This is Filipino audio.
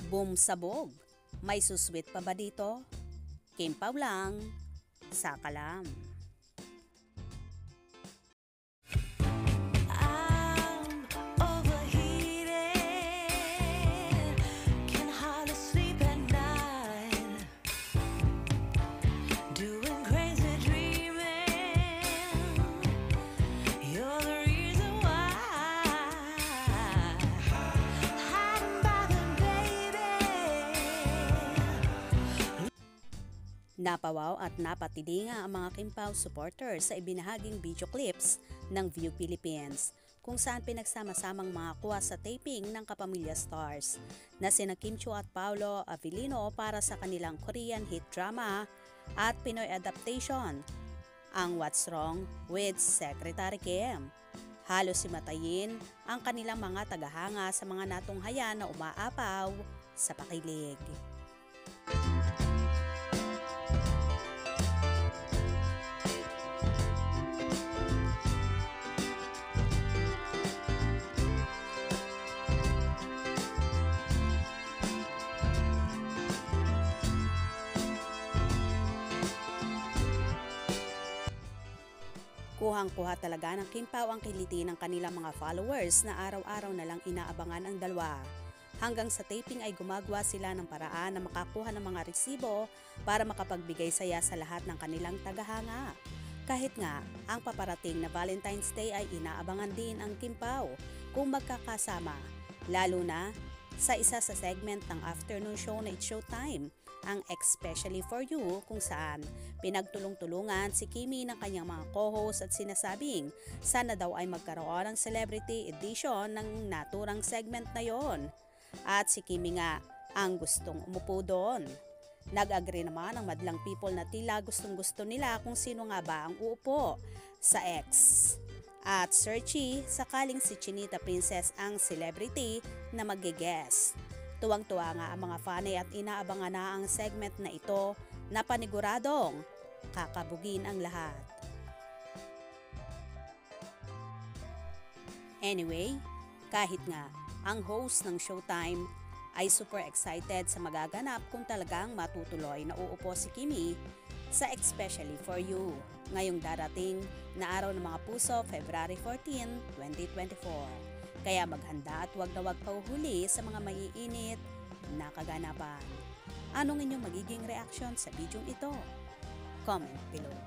Boom sabog. May suswit pa ba dito? Kimpaw lang, sakalam. I'm overheated, can hardly sleep at night, doing crazy dreaming. You're the reason why, hiding by the baby. Napawaw at napatili nga ang mga Kimpaw supporters sa ibinahaging video clips ng View Philippines kung saan pinagsama-samang mga kuha sa taping ng Kapamilya Stars na sina Kim Chiu at Paolo Avellino para sa kanilang Korean hit drama at Pinoy adaptation, ang What's Wrong with Secretary Kim. Halos simatayin ang kanilang mga tagahanga sa mga natunghayan na umaapaw sa pakilig. Kuhang-kuha talaga ng Kimpaw ang kiliti ng kanilang mga followers na araw-araw na lang inaabangan ang dalawa. Hanggang sa taping ay gumagawa sila ng paraan na makakuha ng mga resibo para makapagbigay saya sa lahat ng kanilang tagahanga. Kahit nga, ang paparating na Valentine's Day ay inaabangan din ang Kimpaw kung magkakasama, lalo na sa isa sa segment ng afternoon show na It's Showtime, ang Especially For You, kung saan pinagtulong-tulungan si Kimi ng kanyang mga co-host at sinasabing sana daw ay magkaroon ng celebrity edition ng naturang segment na yon. At si Kimi nga ang gustong umupo doon. Nag-agree naman ang madlang people na tila gustong-gusto nila kung sino nga ba ang uupo sa X. At searchy, sakaling si Chinita Princess ang celebrity na mag-guest. Tuwang-tuwa nga ang mga fanay at inaabangan na ang segment na ito na paniguradong kakabugin ang lahat. Anyway, kahit nga ang host ng Showtime ay super excited sa magaganap kung talagang matutuloy na uupo si Kimi sa Especially For You ngayong darating na araw ng mga puso, February 14, 2024. Kaya maghanda at wag na wag pauhuli sa mga maiinit na kaganapan. Anong inyong magiging reaction sa video ito? Comment below.